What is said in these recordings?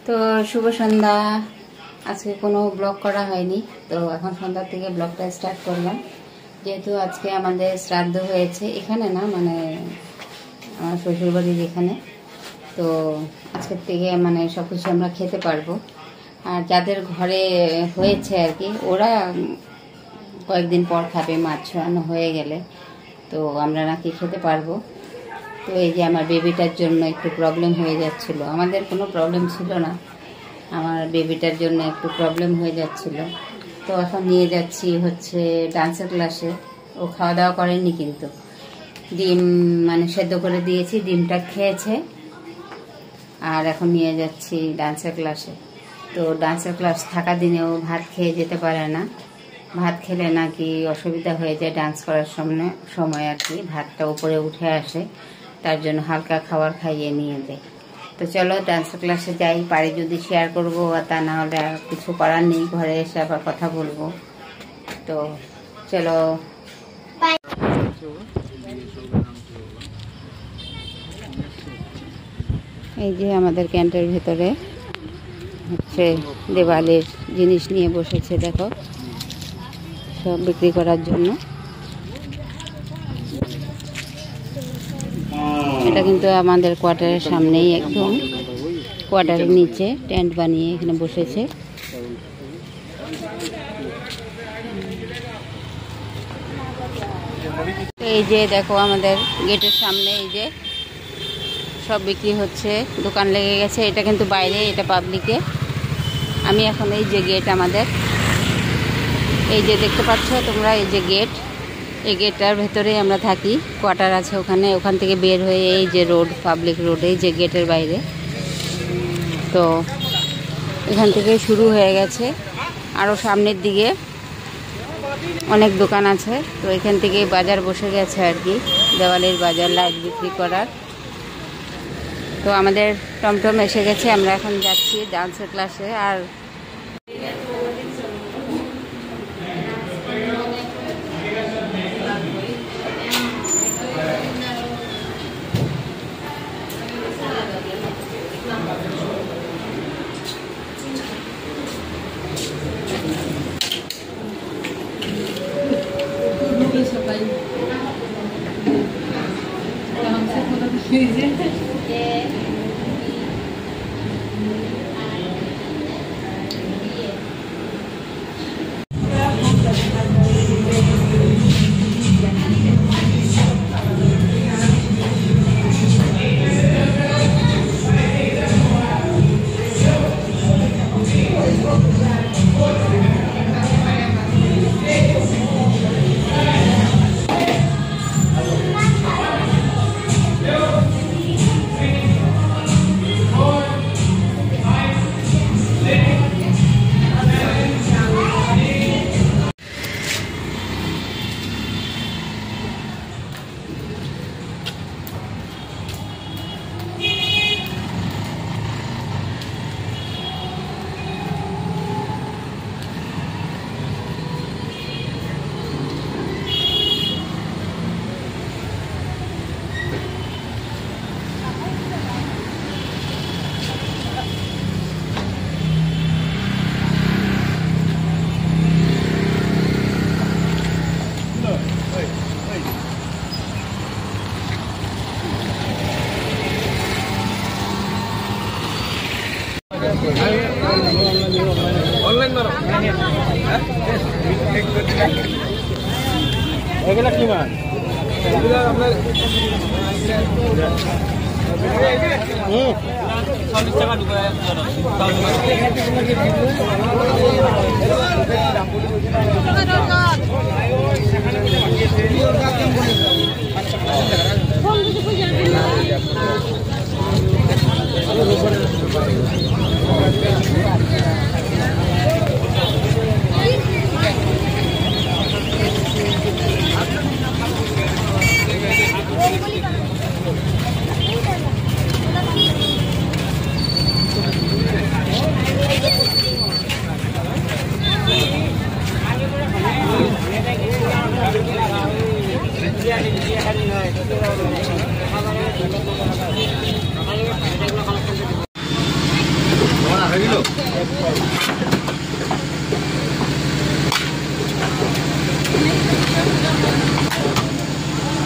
তো শুভ সন্ধ্যা। আজকে কোনো ব্লগ করা হয়নি, তো এখন সন্ধ্যার থেকে ব্লগটা স্টার্ট করলাম। যেহেতু আজকে আমাদের শ্রাদ্ধ হয়েছে, এখানে না মানে আমার শ্বশুরবাড়ির এখানে, তো আজকের থেকে মানে সব কিছু আমরা খেতে পারবো। আর যাদের ঘরে হয়েছে আর কি, ওরা কয়েকদিন পর খাবে, মাছ ছড়ানো হয়ে গেলে, তো আমরা নাকি খেতে পারবো। তো এই যে আমার বেবিটার জন্য একটু প্রবলেম হয়ে যাচ্ছিল, আমাদের কোনো প্রবলেম ছিল না, আমার বেবিটার জন্য একটু প্রবলেম হয়ে যাচ্ছিল। তো এখন নিয়ে যাচ্ছি হচ্ছে ডান্সের ক্লাসে। ও খাওয়া দাওয়া করেনি, কিন্তু ডিম মানে সেদ্ধ করে দিয়েছি, ডিমটা খেয়েছে। আর এখন নিয়ে যাচ্ছি ডান্সের ক্লাসে। তো ডান্সের ক্লাস থাকা দিনেও ভাত খেয়ে যেতে পারে না, ভাত খেলে নাকি অসুবিধা হয়ে যায় ডান্স করার সময় আর কি, ভাতটা উপরে উঠে আসে, তার জন্য হালকা খাবার খাইয়ে নিয়ে যায়। তো চলো ডান্সের ক্লাসে যাই, পারি যদি শেয়ার করবো, আর তা না হলে আর কিছু করার নেই, ঘরে এসে আবার কথা বলবো। তো চলো। এই যে আমাদের ক্যান্টের ভেতরে হচ্ছে দেওয়ালের জিনিস নিয়ে বসেছে, দেখো সব বিক্রি করার জন্য। এটা কিন্তু আমাদের কোয়ার্টারের সামনেই, একদম কোয়ার্টারের নিচে টেন্ট বানিয়ে এখানে বসেছে। এই যে দেখো আমাদের গেটের সামনে এই যে সব বিক্রি হচ্ছে, দোকান লেগে গেছে। এটা কিন্তু বাইরে, এটা পাবলিকে। আমি এখন এই যে গেট আমাদের, এই যে দেখতে পাচ্ছ তোমরা, এই যে গেট, এই গেটটার ভেতরেই আমরা থাকি, কোয়ার্টার আছে ওখানে। ওখান থেকে বের হয়ে এই যে রোড, পাবলিক রোড, এই যে গেটের বাইরে। তো এখান থেকে শুরু হয়ে গেছে, আরও সামনের দিকে অনেক দোকান আছে। তো এখান থেকে বাজার বসে গেছে আর কি, দেওয়ালের বাজার, লাইট বিক্রি করার। তো আমাদের টমটম এসে গেছে, আমরা এখন যাচ্ছি ডান্সের ক্লাসে। আর অনলাইন মারো এগুলা কি মাছ? এগুলা আপনার 40 টাকা ঢুকায়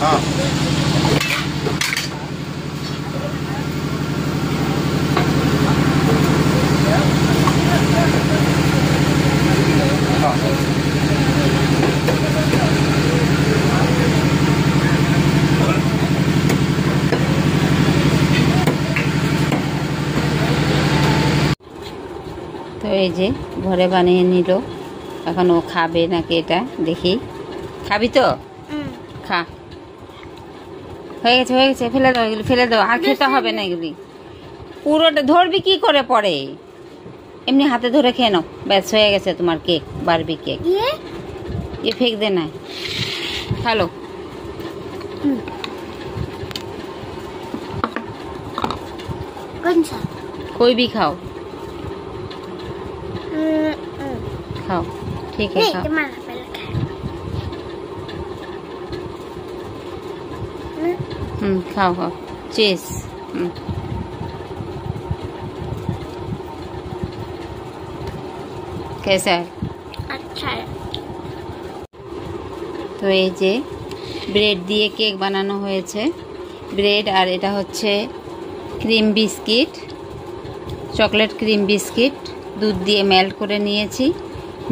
हाँ তো এই যে ঘরে বানিয়ে নিল, এখন ও খাবে নাকি এটা দেখি। খাবি তো? খা। হয়ে গেছে হয়ে গেছে, ফেলে দাও এগুলি, ফেলে দাও, আর খেতে হবে না এগুলি। পুরোটা ধরবি কি করে পরে? এমনি হাতে ধরে খেয়ে নাও, ব্যাস হয়ে গেছে তোমার কেক, বারবি কেক। ये फेंक देना है, खा लो। कौन सा? कोई भी खाओ, खाओ ठीक है, नहीं, खाओ। तुम्हारा पहले खाओ। खाओ खाओ, चीज। कैसा है? अच्छा है। তো এই যে ব্রেড দিয়ে কেক বানানো হয়েছে, ব্রেড আর এটা হচ্ছে cream biscuit, chocolate cream biscuit দুধ দিয়ে মেল্ট করে নিয়েছি।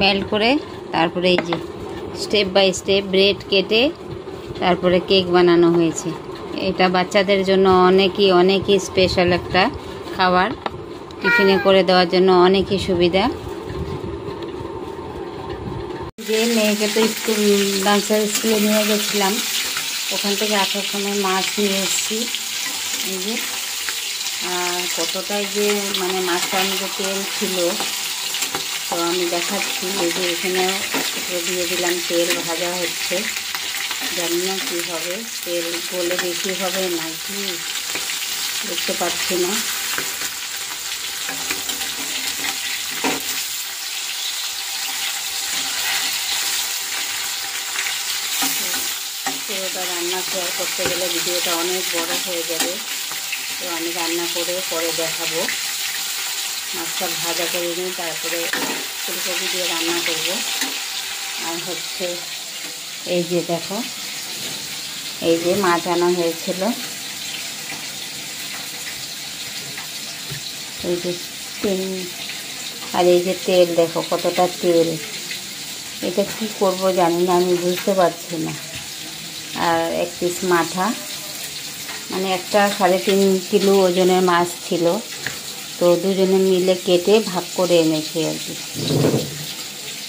মেল্ট করে তারপরে এই যে স্টেপ বাই স্টেপ ব্রেড কেটে তারপরে কেক বানানো হয়েছে। এটা বাচ্চাদের জন্য অনেকই স্পেশাল একটা খাবার, টিফিনে করে দেওয়ার জন্য অনেকই সুবিধা। যে মেয়েকে তো স্কুল ডান্সার স্কুলে নিয়ে গেছিলাম, ওখান থেকে আসার সময় মাছ নিয়ে এসেছি। এই যে কতটাই যে মানে মাছটার মধ্যে তেল ছিল, তো আমি দেখাচ্ছি। এই যে এখানেও দিয়ে দিলাম, তেল ভাজা হচ্ছে। জানি না কী হবে, তেল গলে বেশি হবে নাকি বুঝতে পারছি না। পুরোটা রান্না শেয়ার করতে গেলে ভিডিওটা অনেক বড় হয়ে যাবে, তো আমি রান্না করে পরে দেখাবো। মাছটা ভাজা করে নিই, তারপরে ফুলকপি দিয়ে রান্না করব। আর হচ্ছে এই যে দেখো, এই যে মাছ আনা হয়েছিল, এই যে আর এই যে তেল দেখো কতটা তেল। এটা কি করব জানি না, আমি বুঝতে পারছি না। আর এক পিস মাথা, মানে একটা 3.5 কিলো ওজনের মাছ ছিল, তো দুজনে মিলে কেটে ভাগ করে এনেছি আর কি।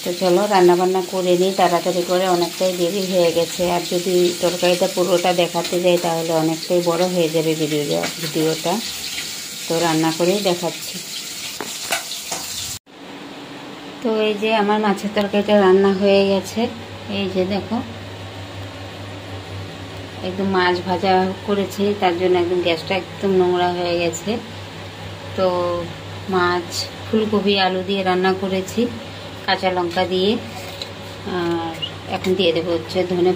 তো চলো রান্নাবান্না করে নিই তাড়াতাড়ি করে, অনেকটাই দেরি হয়ে গেছে। আর যদি তরকারিটা পুরোটা দেখাতে যাই তাহলে অনেকটাই বড় হয়ে যাবে ভিডিওটা, তো রান্না করেই দেখাচ্ছি। তো এই যে আমার মাছের তরকারিটা রান্না হয়ে গেছে। এই যে দেখো একদম মাছ ভাজা করেছি, তার জন্য একদম গ্যাসটা একদম নোংরা হয়ে গেছে। তো মাছ ফুলকপি আলু দিয়ে রান্না করেছি কাঁচা লঙ্কা দিয়ে। আর এখন দিয়ে দেবো হচ্ছে ধনে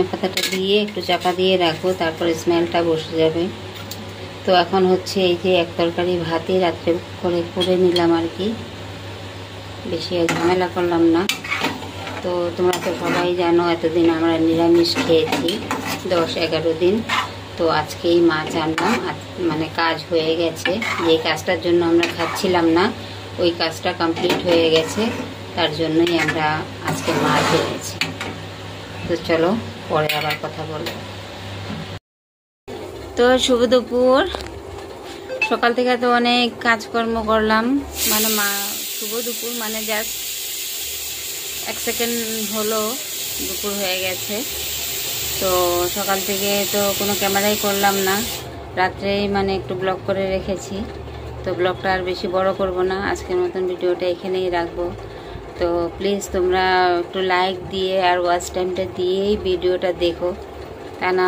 পাতাটা দিয়ে একটু চাপা দিয়ে রাখবো, তারপরে স্মেলটা বসে যাবে। তো এখন হচ্ছে এই যে এক তরকারি ভাতই রাত্রে করে নিলাম আর কি, বেশি ঝামেলা করলাম না। তো তোমরা তো সবাই জানো এতদিন আমরা নিরামিষ খেয়েছি 10-11 দিন। তো আজকেই মাছ আনলাম, মানে কাজ হয়ে গেছে। যে কাজটার জন্য আমরা খাচ্ছিলাম না ওই কাজটা কমপ্লিট হয়ে গেছে, তার জন্যই আমরা আজকে মাছ এনেছি। তো চলো পরে আবার কথা বলবো। তো শুভ দুপুর, সকাল থেকে তো অনেক কাজকর্ম করলাম, মানে শুভ দুপুর মানে জাস্ট 1 সেকেন্ড হলো দুপুর হয়ে গেছে। তো সকাল থেকে তো কোনো ক্যামেরাই করলাম না, রাত্রেই মানে একটু ব্লগ করে রেখেছি। তো ব্লগটা আর বেশি বড় করব না, আজকের মতন ভিডিওটা এখানেই রাখবো। তো প্লিজ তোমরা একটু লাইক দিয়ে আর ওয়াচ টাইমটা দিয়েই ভিডিওটা দেখো, তা না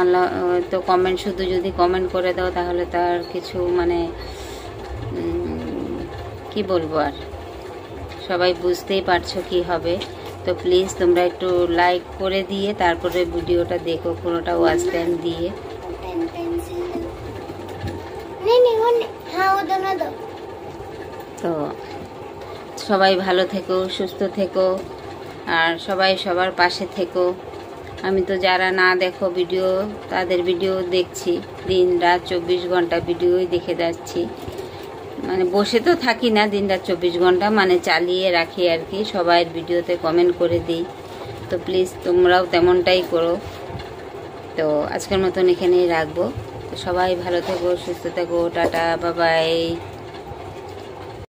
তো কমেন্ট শুধু যদি কমেন্ট করে দাও তাহলে তার কিছু মানে কি বলবো, আর সবাই বুঝতেই পারছো কি হবে। তো প্লিজ তোমরা একটু লাইক করে দিয়ে তারপরে ভিডিওটা দেখো পুরোটা ওয়াচ টাইম দিয়ে। नहीं नहीं वो हाँ वो दोनों दो। তো সবাই ভালো থেকো, সুস্থ থেকো, আর সবাই সবার পাশে থেকো। আমি তো যারা না দেখো ভিডিও, তাদের ভিডিও দেখছি, দিন রাত 24 ঘন্টা ভিডিওই দেখে যাচ্ছি। মানে বসে তো থাকি না দিন রাত 24 ঘন্টা, মানে চালিয়ে রাখি আর কি, সবাই ভিডিওতে কমেন্ট করে দিই। তো প্লিজ তোমরাও তেমনটাই করো। তো আজকের মতন এখানেই রাখবো। তো সবাই ভালো থেকো, সুস্থ থেকো, টাটা, বাই বাই।